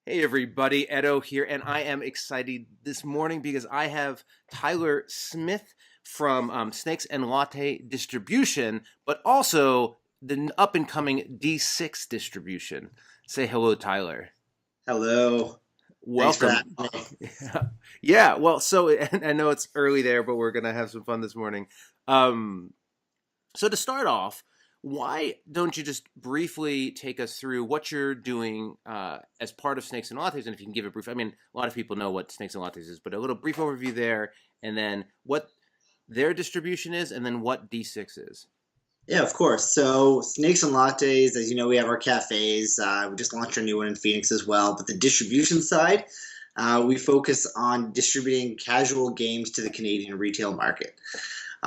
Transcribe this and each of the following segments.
Hey everybody, Edo here, and I am excited this morning because I have Tyler Smith from Snakes and Latte Distribution, but also the up and coming D6 Distribution. Say hello, Tyler. Hello. Thanks for having Welcome. me. Yeah, well, so and I know it's early there, but we're gonna have some fun this morning. Um, so to start off, why don't you just briefly take us through what you're doing as part of Snakes and Lattes, and if you can give a brief, I mean, a lot of people know what Snakes and Lattes is, but a little brief overview there, and then what their distribution is, and then what D6 is. Yeah, of course. So, Snakes and Lattes, as you know, we have our cafes. We just launched our new one in Phoenix as well. But the distribution side, we focus on distributing casual games to the Canadian retail market.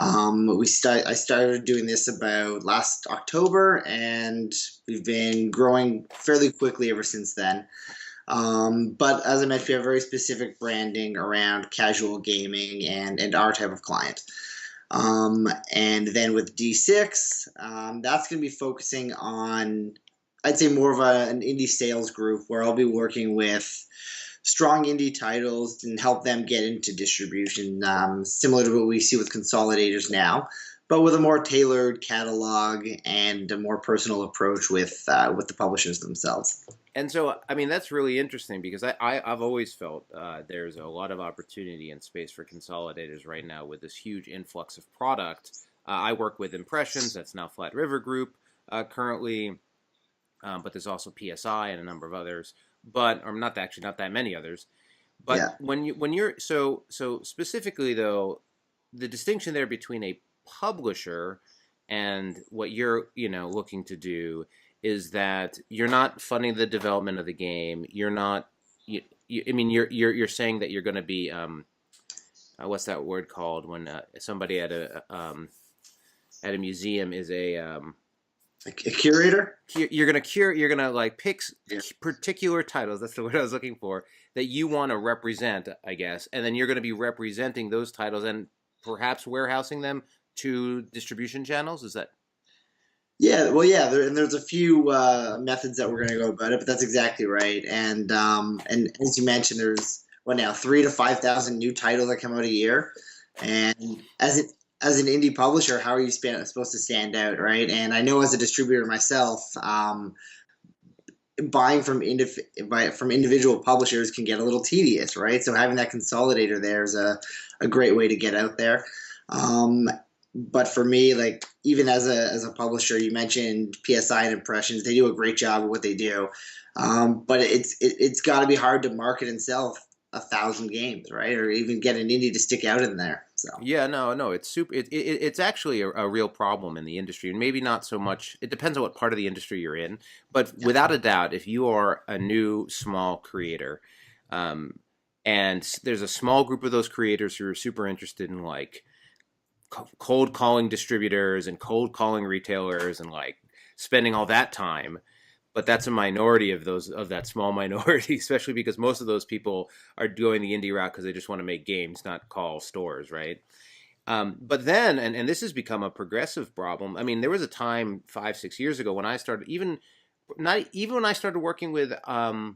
I started doing this about last October, and we've been growing fairly quickly ever since then. But as I mentioned, we have very specific branding around casual gaming and our type of client. And then with D6, that's going to be focusing on, I'd say, more of an indie sales group where I'll be working with strong indie titles and help them get into distribution, similar to what we see with consolidators now, but with a more tailored catalog and a more personal approach with the publishers themselves. And so, I mean, that's really interesting because I've always felt there's a lot of opportunity and space for consolidators right now with this huge influx of product. I work with Impressions, that's now Flat River Group currently, but there's also PSI and a number of others, but or not actually not that many others. But Yeah. when you're so specifically though, the distinction there between a publisher and what you're looking to do is that you're not funding the development of the game. You're not. I mean, you're saying that you're going to be what's that word called when somebody at a museum is A curator? you're gonna cure you're gonna like pick Yeah. particular titles. That's the word I was looking for, that you want to represent, I guess, and then you're gonna be representing those titles and perhaps warehousing them to distribution channels. Is that? Yeah, well, yeah, and there's a few methods that we're going to go about it, but that's exactly right. And as you mentioned, there's what now 3 to 5 thousand new titles that come out a year, and as an indie publisher, how are you supposed to stand out, right? And I know as a distributor myself, buying from individual publishers can get a little tedious, right? So having that consolidator there is a great way to get out there. Um, but for me, like even as a publisher, you mentioned PSI and Impressions. They do a great job of what they do, but it's got to be hard to market and sell 1,000 games, right? Or even get an indie to stick out in there. So Yeah, no, it's super. It's actually a real problem in the industry, and maybe not so much. It depends on what part of the industry you're in, but yeah, without a doubt, if you are a new small creator, um, and there's a small group of those creators who are super interested in like cold calling distributors and cold calling retailers and like spending all that time, but that's a minority of those of that small minority, especially because most of those people are doing the indie route because they just want to make games, not call stores, right? But then, and this has become a progressive problem. I mean, there was a time 5, 6 years ago when I started, even when I started working with Aldo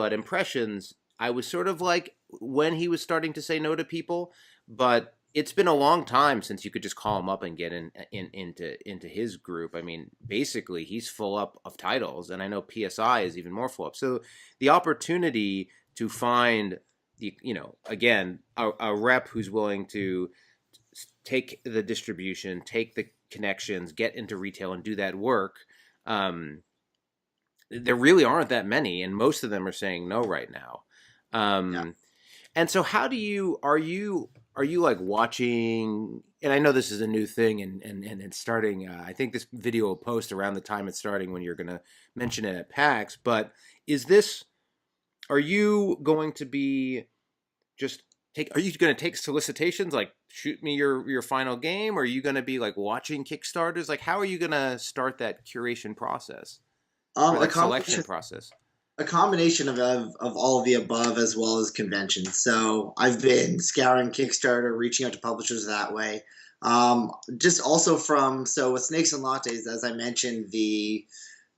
at Impressions, I was sort of like when he was starting to say no to people, but it's been a long time since you could just call him up and get into his group. I mean, basically, he's full up of titles, and I know PSI is even more full up. So the opportunity to find again a rep who's willing to take the distribution, take the connections, get into retail, and do that work. There really aren't that many, and most of them are saying no right now. yeah. Um, and so, how do you are you like watching? And I know this is a new thing, and it's starting. I think this video will post around the time it's starting when you're going to mention it at PAX. But is this? Are you going to be just take? Are you going to take solicitations like shoot me your final game? Or are you going to be like watching Kickstarters? Like, how are you going to start that curation process or A that selection combination process? a combination of all of the above as well as conventions. So I've been scouring Kickstarter, reaching out to publishers that way. Just also from so with Snakes and Lattes, as I mentioned,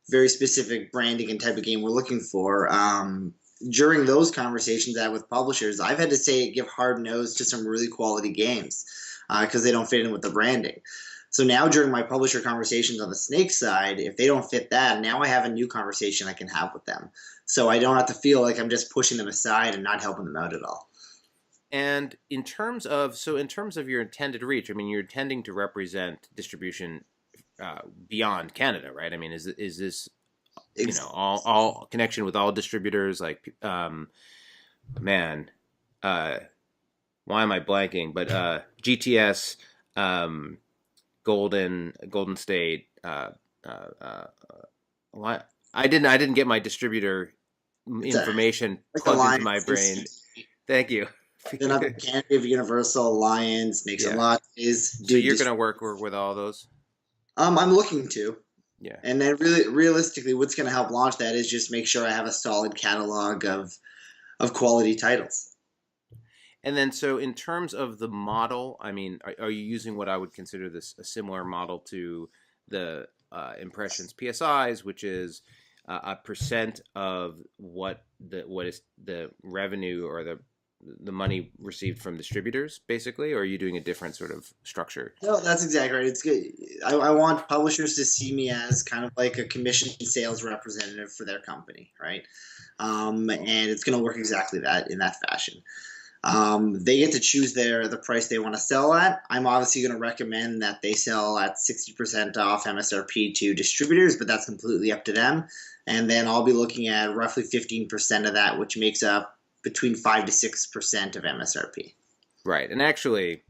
very specific branding and type of game we're looking for. During those conversations I have with publishers, I've had to give hard no's to some really quality games because they don't fit in with the branding. So now during my publisher conversations on the Snake side, if they don't fit that, now I have a new conversation I can have with them. So I don't have to feel like I'm just pushing them aside and not helping them out at all. And in terms of your intended reach, I mean, you're intending to represent distribution beyond Canada, right? I mean, is this all connection with all distributors? Like, man, why am I blanking? But GTS, Golden State. Why I didn't get my distributor information plugged into my brain. Thank you. Then I've Canada, Universal, Alliance, Snakes and Lattes. So you're going to work with all those? I'm looking to. Yeah. And then realistically, what's going to help launch that is just make sure I have a solid catalog of quality titles. And then, so in terms of the model, I mean, are you using what I would consider a similar model to the Impressions PSIs, which is a percent of what is the revenue or the money received from distributors, basically, or are you doing a different sort of structure? No, that's exactly right. It's good. I want publishers to see me as kind of like a commission sales representative for their company, right? And it's going to work exactly that in that fashion. They get to choose the price they want to sell at. I'm obviously going to recommend that they sell at 60% off MSRP to distributors, but that's completely up to them. And then I'll be looking at roughly 15% of that, which makes up between 5 to 6% of MSRP. Right. And actually,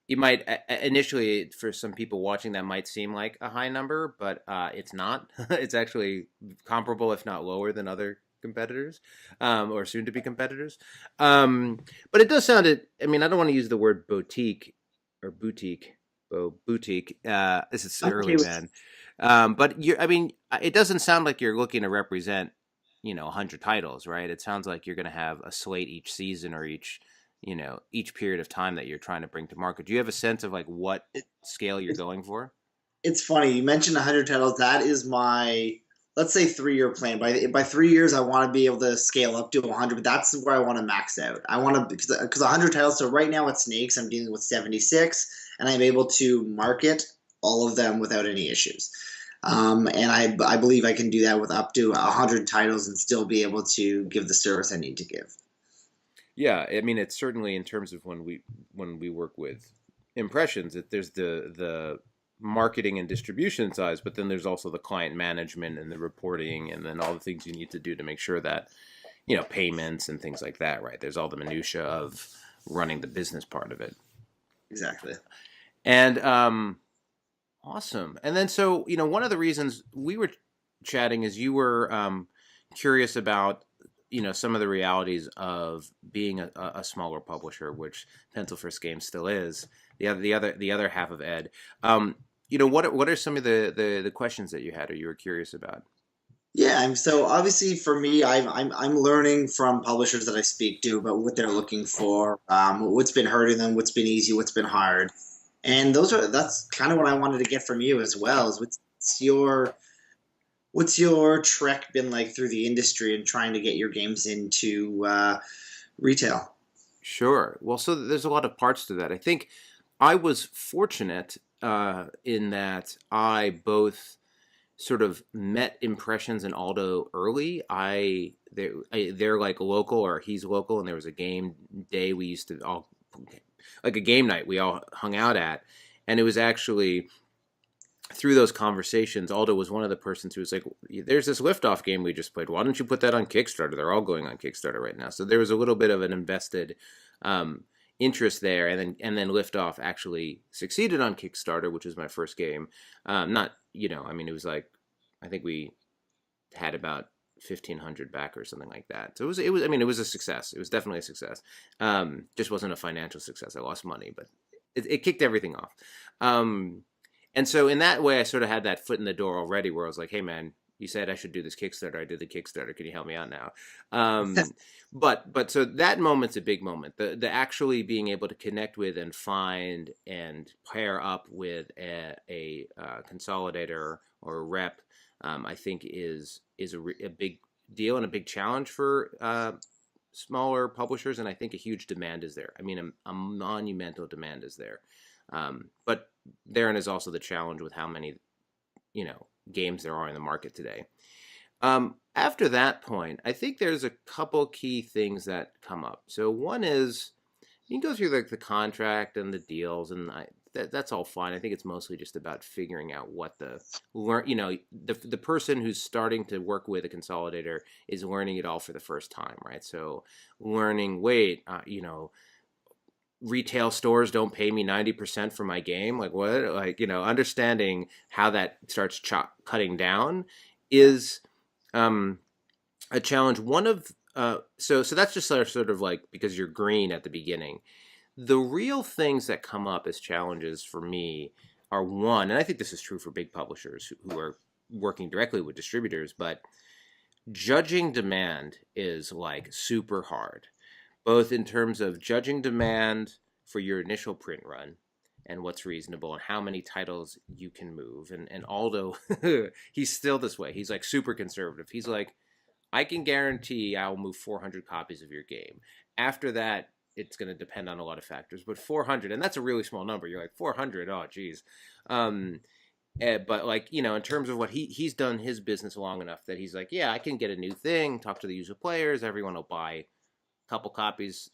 you might initially, for some people watching, that might seem like a high number, but it's not. It's actually comparable, if not lower, than other competitors or soon to be competitors. But it does sound, I mean, I don't want to use the word boutique or boutique. This is early, man. But I mean, it doesn't sound like you're looking to represent 100 titles, right? It sounds like you're going to have a slate each season or each period of time that you're trying to bring to market. Do you have a sense of like what scale you're going for? It's funny. You mentioned 100 titles. That is my, let's say, 3-year plan. By 3 years, I want to be able to scale up to 100, but that's where I want to max out. I want to, because 100 titles, so right now at Snakes, I'm dealing with 76, and I'm able to market all of them without any issues. And I believe I can do that with up to 100 titles and still be able to give the service I need to give. Yeah, I mean, it's certainly in terms of when we work with Impressions, that there's the marketing and distribution sides, but then there's also the client management and the reporting, and then all the things you need to do to make sure that payments and things like that. Right? There's all the minutia of running the business part of it. Exactly. And awesome. And then, so, one of the reasons we were chatting is you were curious about, some of the realities of being a smaller publisher, which Pencil First Games still is. The other half of Ed. What are some of the questions that you had or you were curious about? Yeah, so obviously for me, I'm learning from publishers that I speak to about what they're looking for, what's been hurting them, what's been easy, what's been hard. And that's kind of what I wanted to get from you as well. Is what's your trek been like through the industry and trying to get your games into retail? Sure. Well, so there's a lot of parts to that. I think I was fortunate in that I both sort of met Impressions and Aldo early. They're like local, or he's local, and there was a game day we used to all, like a game night we all hung out at, and it was actually through those conversations, Aldo was one of the persons who was like, there's this liftoff game we just played, why don't you put that on Kickstarter? They're all going on Kickstarter right now. So there was a little bit of an invested interest there, and then Liftoff actually succeeded on Kickstarter, which was my first game. Not, I mean, it was like, I think we had about 1,500 backers, something like that. So it was. I mean, it was a success. It was definitely a success. Just wasn't a financial success. I lost money, but it kicked everything off. And so in that way, I sort of had that foot in the door already, where I was like, hey man, you said I should do this Kickstarter. I did the Kickstarter. Can you help me out now? But so that moment's a big moment. The actually being able to connect with and find and pair up with a consolidator or a rep I think is a big deal and a big challenge for smaller publishers, and I think a huge demand is there. I mean, a monumental demand is there, but therein is also the challenge with how many games there are in the market today. After that point, I think there's a couple key things that come up. So one is you can go through the contract and the deals, and that's all fine. I think it's mostly just about figuring out what the person who's starting to work with a consolidator is learning it all for the first time, right? So learning, retail stores don't pay me 90% for my game. Like what? Like, understanding how that starts cutting down is a challenge. One of so that's just sort of like because you're green at the beginning. The real things that come up as challenges for me are one, and I think this is true for big publishers who are working directly with distributors, but judging demand is like super hard, both in terms of judging demand for your initial print run and what's reasonable and how many titles you can move. And Aldo, he's still this way. He's like super conservative. He's like, I can guarantee I'll move 400 copies of your game. After that, it's going to depend on a lot of factors, but 400, and that's a really small number. You're like 400, oh geez. But like, in terms of what he's done his business long enough that he's like, yeah, I can get a new thing, talk to the user players, everyone will buy couple copies.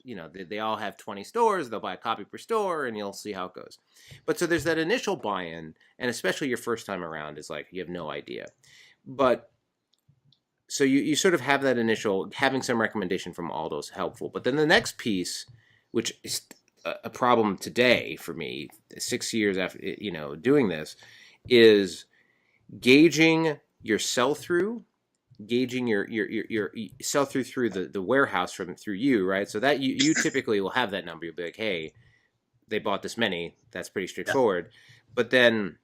They all have 20 stores, they'll buy a copy per store, and you'll see how it goes. But so there's that initial buy-in, and especially your first time around is like you have no idea. But so you sort of have that initial, having some recommendation from Aldo is helpful. But then the next piece, which is a problem today for me 6 years after doing this, is gauging your sell-through, gauging your sell through the warehouse through you, right? So that you typically will have that number. You'll be like, hey, they bought this many. That's pretty straightforward. But then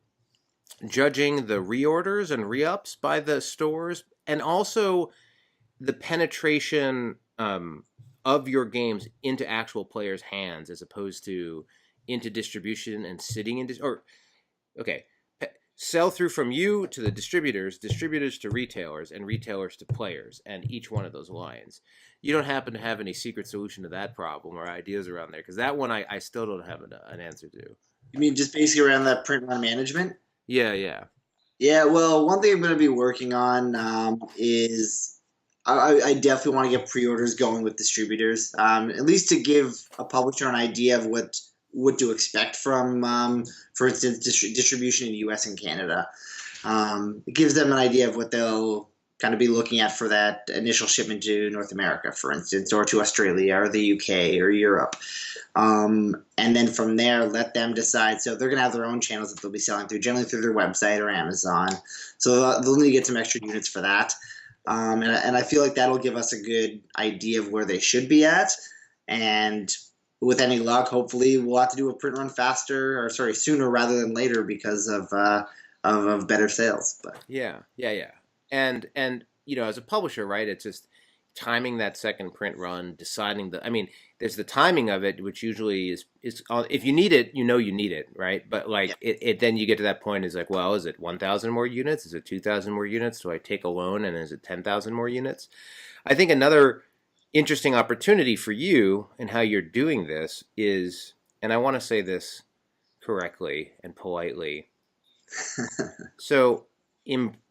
judging the reorders and re-ups by the stores, and also the penetration of your games into actual players' hands as opposed to into distribution and sitting in sell through from you to the distributors to retailers, and retailers to players, and each one of those lines. You don't happen to have any secret solution to that problem or ideas around there? Because that one I still don't have an answer to. You mean just basically around that print run management? Yeah. Yeah, well, one thing I'm going to be working on is I definitely want to get pre-orders going with distributors, at least to give a publisher an idea of what to expect from, for instance, distribution in the U.S. and Canada. It gives them an idea of what they'll kind of be looking at for that initial shipment to North America, for instance, or to Australia or the UK or Europe. And then from there, let them decide. So they're going to have their own channels that they'll be selling through, generally through their website or Amazon. So they'll need to get some extra units for that. And I feel like that'll give us a good idea of where they should be at. And with any luck, hopefully we'll have to do a print run sooner rather than later because of better sales. But yeah. And as a publisher, right, it's just timing that second print run, deciding there's the timing of it, which usually is if you need it, you need it, right? But like it then you get to that point is like, well, is it 1,000 more units? Is it 2,000 more units? Do I take a loan, and is it 10,000 more units? I think another interesting opportunity for you and how you're doing this is, and I want to say this correctly and politely. So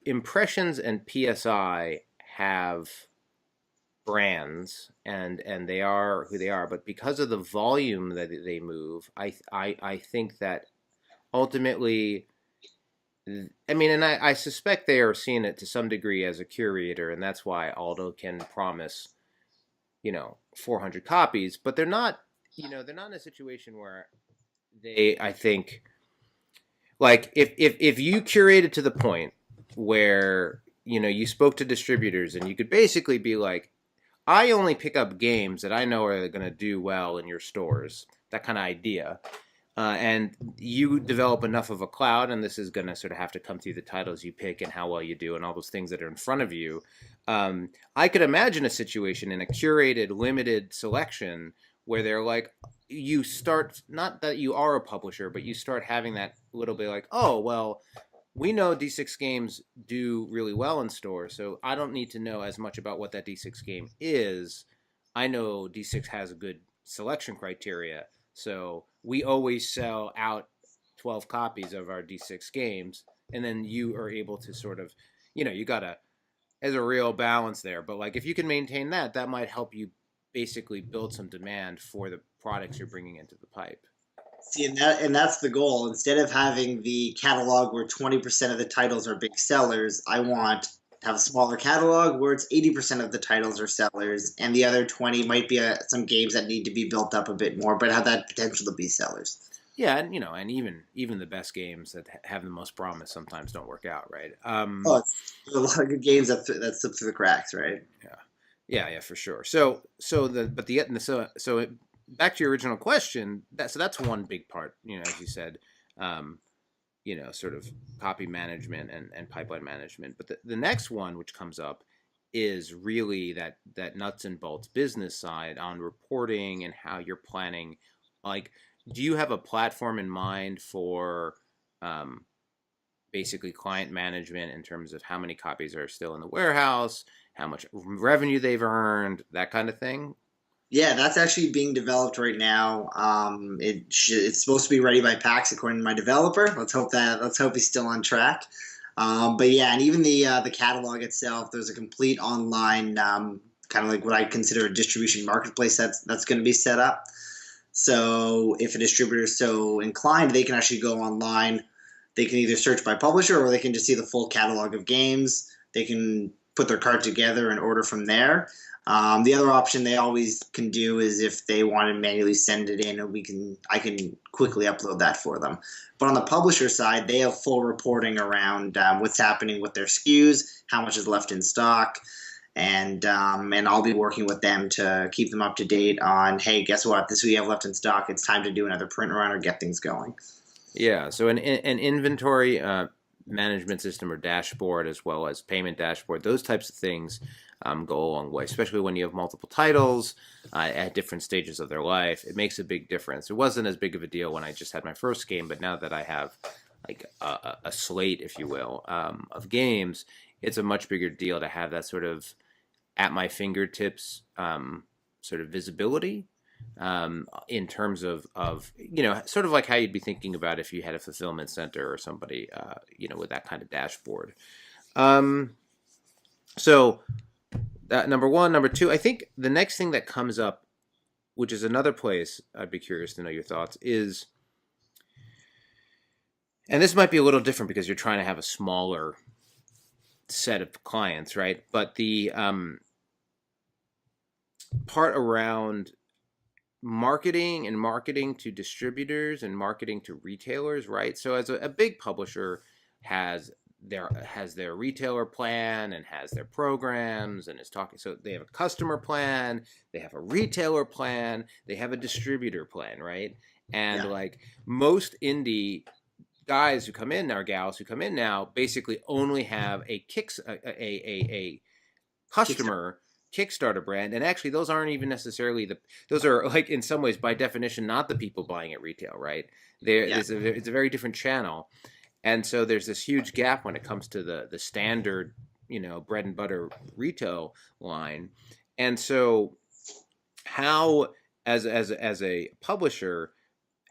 Impressions and PSI have brands, and they are who they are, but because of the volume that they move, I think that ultimately, I suspect they are seeing it to some degree as a curator, and that's why Aldo can promise 400 copies, but they're not in a situation where I think, like, if you curated to the point where you spoke to distributors and you could basically be like, I only pick up games that I know are going to do well in your stores, that kind of idea, and you develop enough of a cloud, and this is going to sort of have to come through the titles you pick and how well you do and all those things that are in front of you. I could imagine a situation in a curated, limited selection where they're like, you start, not that you are a publisher, but you start having that little bit like, oh, well, we know D6 games do really well in stores, so I don't need to know as much about what that D6 game is. I know D6 has a good selection criteria, so we always sell out 12 copies of our D6 games, and then you are able to sort of, you gotta, there's a real balance there. But like, if you can maintain that, that might help you basically build some demand for the products you're bringing into the pipe. See, and that's the goal. Instead of having the catalog where 20% of the titles are big sellers, I want to have a smaller catalog where it's 80% of the titles are sellers, and the other 20 might be some games that need to be built up a bit more, but have that potential to be sellers. Yeah, and and even the best games that have the most promise sometimes don't work out, right? Oh, it's a lot of good games that slip through the cracks, right? Yeah, yeah, for sure. So back to your original question. That's one big part. As you said, um, sort of copy management and pipeline management. But the next one, which comes up, is really that nuts and bolts business side on reporting and how you're planning. Like, do you have a platform in mind for um, basically client management in terms of how many copies are still in the warehouse, how much revenue they've earned, that kind of thing? Yeah, that's actually being developed right now. It's supposed to be ready by PAX according to my developer. Let's hope he's still on track. But yeah, and even the catalog itself, there's a complete online kind of like what I consider a distribution marketplace that's going to be set up. So if a distributor is so inclined, they can actually go online. They can either search by publisher or they can just see the full catalog of games. They can put their cart together and order from there. The other option they always can do is if they want to manually send it in, I can quickly upload that for them. But on the publisher side, they have full reporting around what's happening with their SKUs, how much is left in stock, and I'll be working with them to keep them up to date on, hey, guess what? This we have left in stock. It's time to do another print run or get things going. Yeah, so an inventory management system or dashboard, as well as payment dashboard, those types of things go a long way, especially when you have multiple titles at different stages of their life. It makes a big difference. It wasn't as big of a deal when I just had my first game, but now that I have like a slate, if you will, of games, it's a much bigger deal to have that sort of at my fingertips sort of visibility in terms of sort of like how you'd be thinking about if you had a fulfillment center or somebody with that kind of dashboard. So that number one. Number two, I think the next thing that comes up, which is another place I'd be curious to know your thoughts, is, and this might be a little different because you're trying to have a smaller set of clients, right? But the part around marketing to distributors and marketing to retailers, right? So as a big publisher has their retailer plan and has their programs and is talking, so they have a customer plan, they have a retailer plan, they have a distributor plan, right? And Yeah. like most indie guys who come in, or gals who come in now, basically only have a customer Kickstarter brand, and actually those aren't even necessarily those are, like, in some ways by definition not the people buying at retail, right? Yeah. It's a very different channel, and so there's this huge gap when it comes to the standard bread and butter retail line. And so how, as a publisher,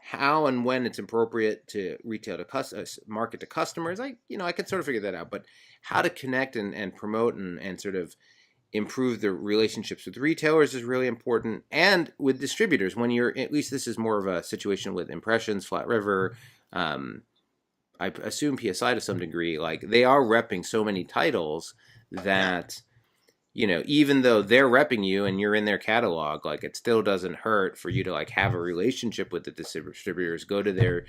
how and when it's appropriate to retail to market to customers, I could sort of figure that out, but how to connect and promote and sort of improve the relationships with retailers is really important, and with distributors. When you're, at least this is more of a situation with Impressions, Flat River, I assume PSI to some degree, like they are repping so many titles that even though they're repping you and you're in their catalog, like it still doesn't hurt for you to like have a relationship with the distributors, go to their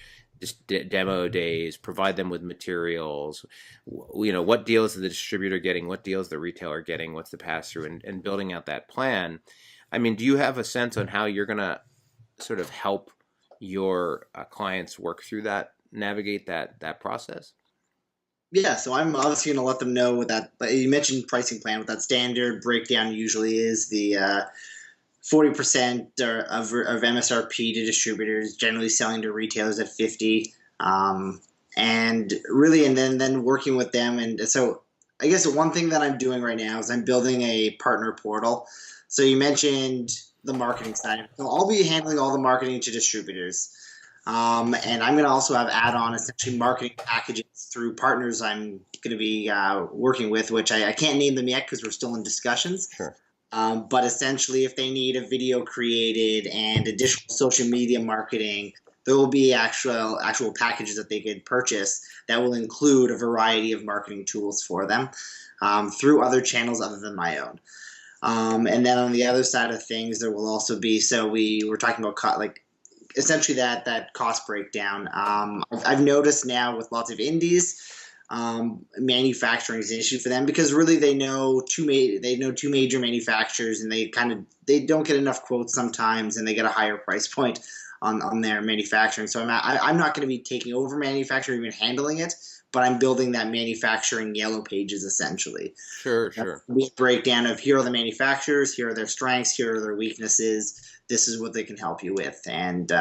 demo days, provide them with materials. What deals is the distributor getting, what deals the retailer getting, what's the pass through, and building out that plan. I mean, do you have a sense on how you're gonna sort of help your clients work through that, navigate that process? Yeah, so I'm obviously going to let them know what that. But you mentioned pricing plan. What that standard breakdown usually is the 40% of MSRP to distributors, generally selling to retailers at 50. and really, and then working with them. And so I guess one thing that I'm doing right now is I'm building a partner portal. So you mentioned the marketing side. So I'll be handling all the marketing to distributors. And I'm going to also have add-on essentially marketing packages through partners I'm going to be working with, which I can't name them yet because we're still in discussions. Sure. But essentially, if they need a video created and additional social media marketing, there will be actual packages that they could purchase that will include a variety of marketing tools for them through other channels other than my own. And then on the other side of things, there will also be, so we were talking about like essentially that cost breakdown. I've noticed now with lots of indies, manufacturing is an issue for them because really they know two major manufacturers, and they don't get enough quotes sometimes, and they get a higher price point on their manufacturing. So I'm not going to be taking over manufacturing, even handling it, but I'm building that manufacturing yellow pages essentially. Sure. A breakdown of here are the manufacturers, here are their strengths, here are their weaknesses. This is what they can help you with, and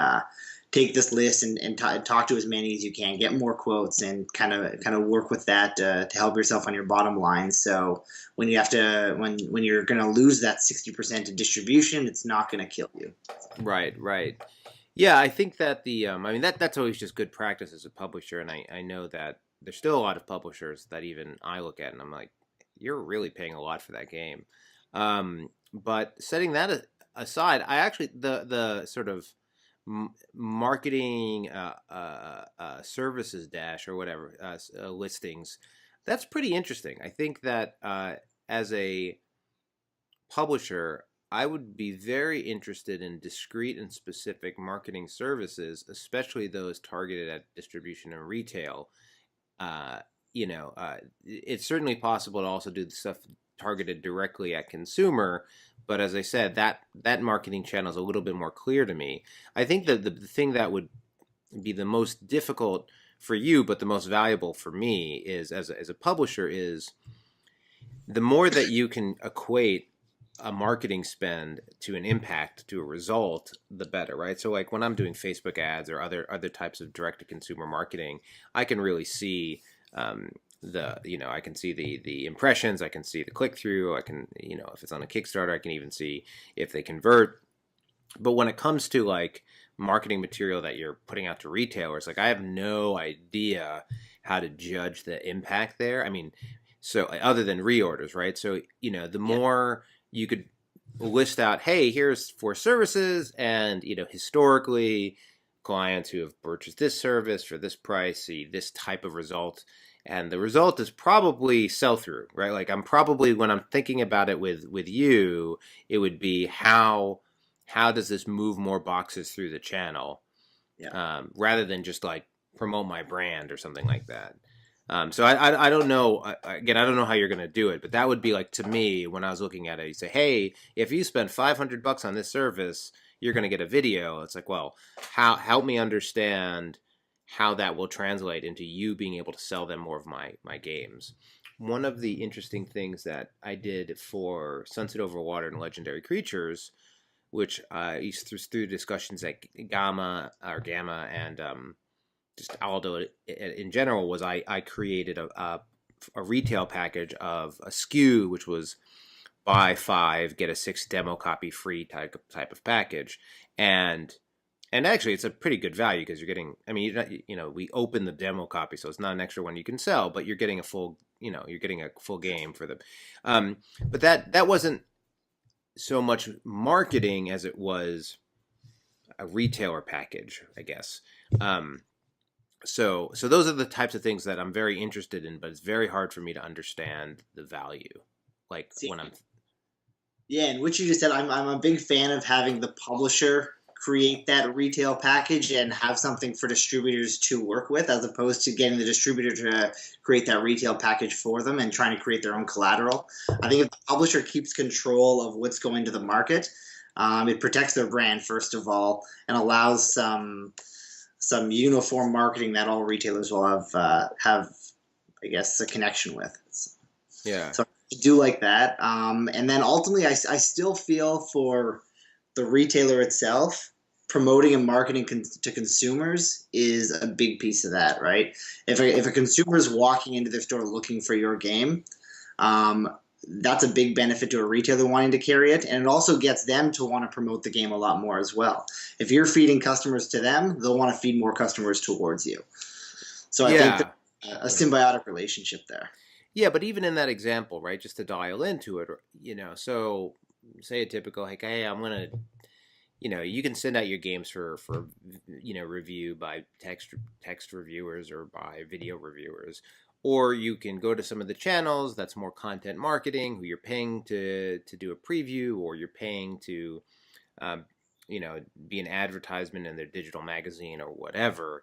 take this list and talk to as many as you can, get more quotes, and kind of work with that to help yourself on your bottom line. So when you have to when you're going to lose that 60% of distribution, it's not going to kill you. Right. Yeah, I think that I mean that's always just good practice as a publisher, and I know that there's still a lot of publishers that even I look at and I'm like, you're really paying a lot for that game. But setting that aside, I actually the sort of marketing services dash or whatever listings, that's pretty interesting. I think that as a publisher, I would be very interested in discrete and specific marketing services, especially those targeted at distribution and retail. Uh, it's certainly possible to also do the stuff targeted directly at consumer, but as I said, that marketing channel is a little bit more clear to me. I think that the thing that would be the most difficult for you, but the most valuable for me is as a publisher is the more that you can equate a marketing spend to an impact, to a result, the better, right? So like when I'm doing Facebook ads or other types of direct to consumer marketing, I can really see I can see the impressions, I can see the click through, I can, if it's on a Kickstarter, I can even see if they convert. But when it comes to like marketing material that you're putting out to retailers, like I have no idea how to judge the impact there. I mean, so other than reorders, right? So, the more you could list out, hey, here's 4 services, and historically clients who have purchased this service for this price see this type of result, and the result is probably sell through, right? Like I'm probably, when I'm thinking about it with you, it would be how does this move more boxes through the channel, rather than just like promote my brand or something like that. So I don't know. Again, I don't know how you're going to do it, but that would be like, to me, when I was looking at it, you say, hey, if you spend $500 on this service, you're going to get a video. It's like, well, help me understand how that will translate into you being able to sell them more of my games. One of the interesting things that I did for Sunset Over Water and Legendary Creatures, which through discussions at Gamma and just Aldo in general, was I created a retail package of a SKU, which was buy 5 get a 6 demo copy free type of package, and actually it's a pretty good value because you're getting, I mean, we open the demo copy, so it's not an extra one you can sell, but you're getting a full game for the but that wasn't so much marketing as it was a retailer package, I guess. So those are the types of things that I'm very interested in, but it's very hard for me to understand the value. Like when I'm... Yeah, and what you just said, I'm a big fan of having the publisher create that retail package and have something for distributors to work with, as opposed to getting the distributor to create that retail package for them and trying to create their own collateral. I think if the publisher keeps control of what's going to the market, it protects their brand, first of all, and allows some uniform marketing that all retailers will have, I guess, a connection with. Yeah. So I do like that. And then ultimately, I still feel for the retailer itself, promoting and marketing to consumers is a big piece of that, right? If a consumer is walking into their store looking for your game, um, that's a big benefit to a retailer wanting to carry it, and it also gets them to want to promote the game a lot more as well. If you're feeding customers to them, they'll want to feed more customers towards you. So I think Yeah. that a symbiotic relationship there. Yeah, but even in that example, right, just to dial into it, so say a typical, like, hey, I'm gonna, you can send out your games for review by text reviewers or by video reviewers, or you can go to some of the channels that's more content marketing, who you're paying to do a preview, or you're paying to, um, be an advertisement in their digital magazine or whatever.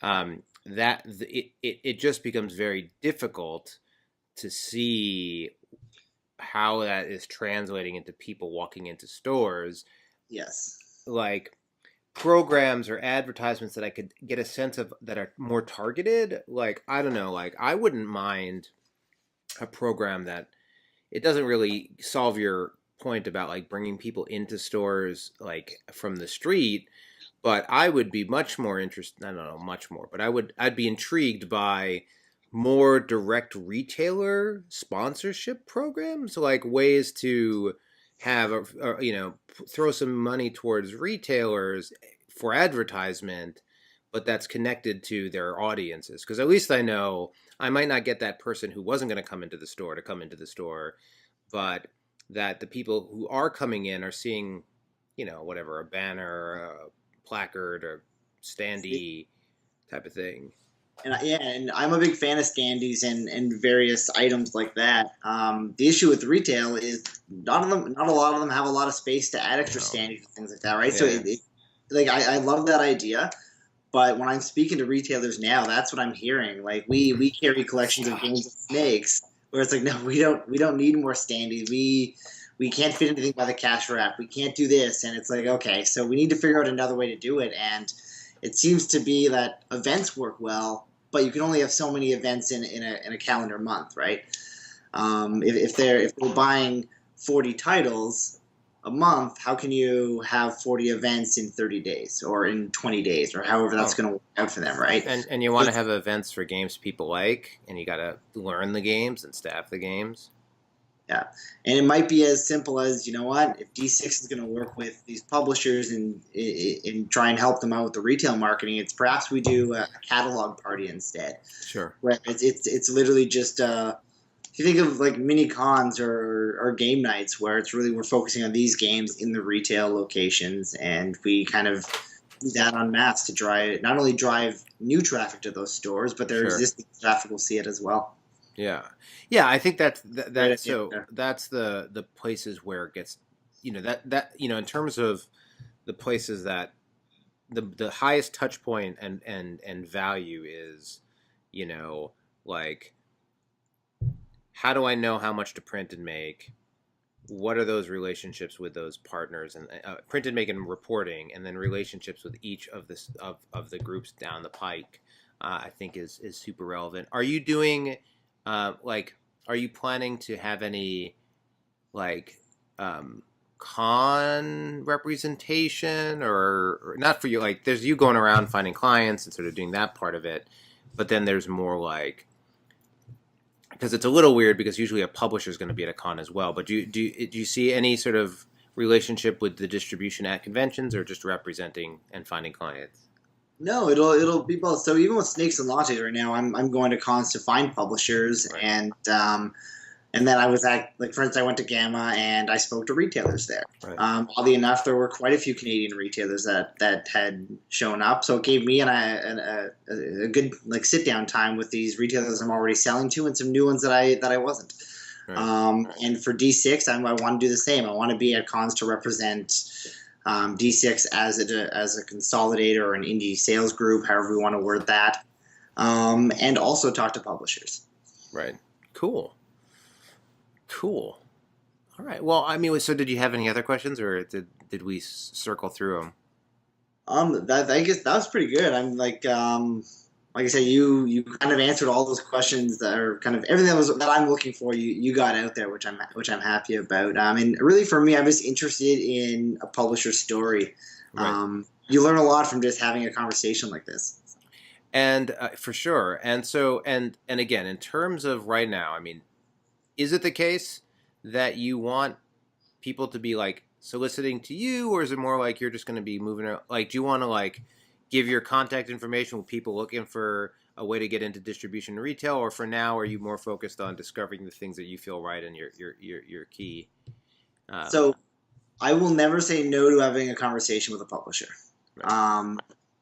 It just becomes very difficult to see how that is translating into people walking into stores, Yes. like programs or advertisements that I could get a sense of that are more targeted. Like, I don't know, like I wouldn't mind a program that it doesn't really solve your point about like bringing people into stores like from the street, but I would be much more interested. I don't know, much more, but I'd be intrigued by more direct retailer sponsorship programs, like ways to have throw some money towards retailers for advertisement, but that's connected to their audiences. Because at least I know I might not get that person who wasn't going to come into the store to come into the store, but that the people who are coming in are seeing, whatever, a banner, a placard, or standee type of thing. And I'm a big fan of standees and various items like that. The issue with retail is not a lot of them have a lot of space to add extra No. standees and things like that, right? Yeah. So like I love that idea, but when I'm speaking to retailers now, that's what I'm hearing. Like we carry collections of games of snakes, where it's like, no, we don't need more standees. We can't fit anything by the cash wrap. We can't do this, and it's like, okay, so we need to figure out another way to do it. And it seems to be that events work well, but you can only have so many events in a calendar month, right? If they're buying 40 titles a month, how can you have 40 events in 30 days or in 20 days or however that's going to work out for them, right? And you want to have events for games people like, and you got to learn the games and staff the games. Yeah, and it might be as simple as, you know what, if D6 is going to work with these publishers and try and help them out with the retail marketing, it's perhaps we do a catalog party instead. Sure. Where it's literally just if you think of like mini cons or game nights where it's really we're focusing on these games in the retail locations, and we kind of do that en masse to not only drive new traffic to those stores, but their Sure. existing traffic will see it as well. Yeah. I think that's Right, so yeah. that's the places where it gets, in terms of the places that the highest touch point and value is, like, how do I know how much to print and make? What are those relationships with those partners, and print and make and reporting, and then relationships with each of the groups down the pike? I think is super relevant. Are you doing are you planning to have any like con representation, or not for you? Like, there's you going around finding clients and sort of doing that part of it, but then there's more like, because it's a little weird because usually a publisher is going to be at a con as well. But do you see any sort of relationship with the distribution at conventions, or just representing and finding clients? No, it'll be both. So even with Snakes and Lattes right now, I'm going to cons to find publishers, Right. And then I was at, like, for instance, I went to Gamma and I spoke to retailers there. Right. Oddly enough, there were quite a few Canadian retailers that had shown up, so it gave me a good like sit down time with these retailers I'm already selling to, and some new ones that I wasn't. Right. And for D6, I want to do the same. I want to be at cons to represent D6 as a consolidator or an indie sales group, however we want to word that, and also talk to publishers. Right. Cool. All right. Well, I mean, so did you have any other questions, or did we circle through them? I guess that was pretty good. I'm like I said, you kind of answered all those questions that are kind of everything that I'm looking for. You got out there, which I'm happy about. And really for me, I'm just interested in a publisher's story. Right. you learn a lot from just having a conversation like this. And for sure. And so, and again, in terms of right now, I mean, is it the case that you want people to be like soliciting to you, or is it more like you're just going to be moving around? Like, do you want to like give your contact information with people looking for a way to get into distribution and retail, or for now, are you more focused on discovering the things that you feel right and your key? So I will never say no to having a conversation with a publisher. Right.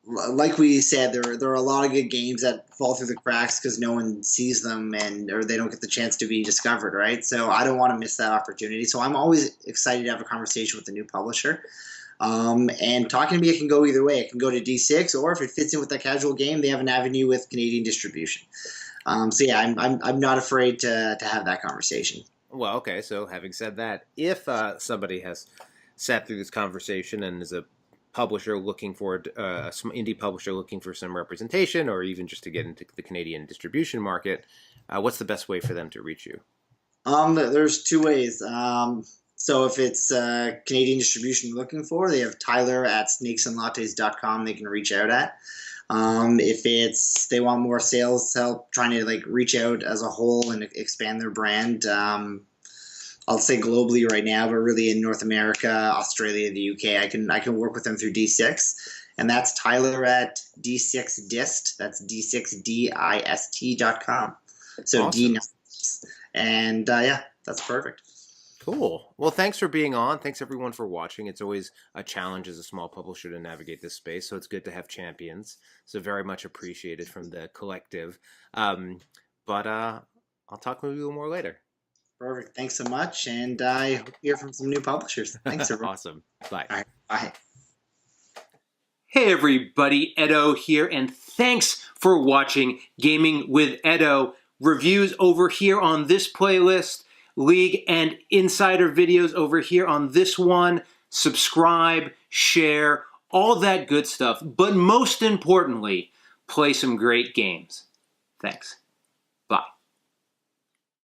Like we said, there are a lot of good games that fall through the cracks because no one sees them or they don't get the chance to be discovered, right? So I don't want to miss that opportunity. So I'm always excited to have a conversation with a new publisher. And talking to me, it can go either way. It can go to D6, or if it fits in with that casual game, they have an avenue with Canadian distribution. So yeah, I'm not afraid to have that conversation. Well, okay. So having said that, if somebody has sat through this conversation and is a publisher looking for some indie publisher looking for some representation, or even just to get into the Canadian distribution market, what's the best way for them to reach you? There's two ways. So if it's Canadian distribution you're looking for, they have Tyler at snakesandlattes.com they can reach out at. If they want more sales help trying to like reach out as a whole and expand their brand, I'll say globally right now, but really in North America, Australia, the UK, I can work with them through D6, and that's Tyler at D6Dist. That's D6Dist.com. So Awesome. D, and yeah, that's perfect. Cool. Well, thanks for being on. Thanks everyone for watching. It's always a challenge as a small publisher to navigate this space, so it's good to have champions. So very much appreciated from the collective. But I'll talk with you more later. Perfect. Thanks so much, and I hope to hear from some new publishers. Thanks, everyone. Awesome. Bye. All right, bye. Hey everybody, Edo here, and thanks for watching Gaming with Edo. Reviews over here on this playlist, League and Insider videos over here on this one. Subscribe, share, all that good stuff. But most importantly, play some great games. Thanks. Bye.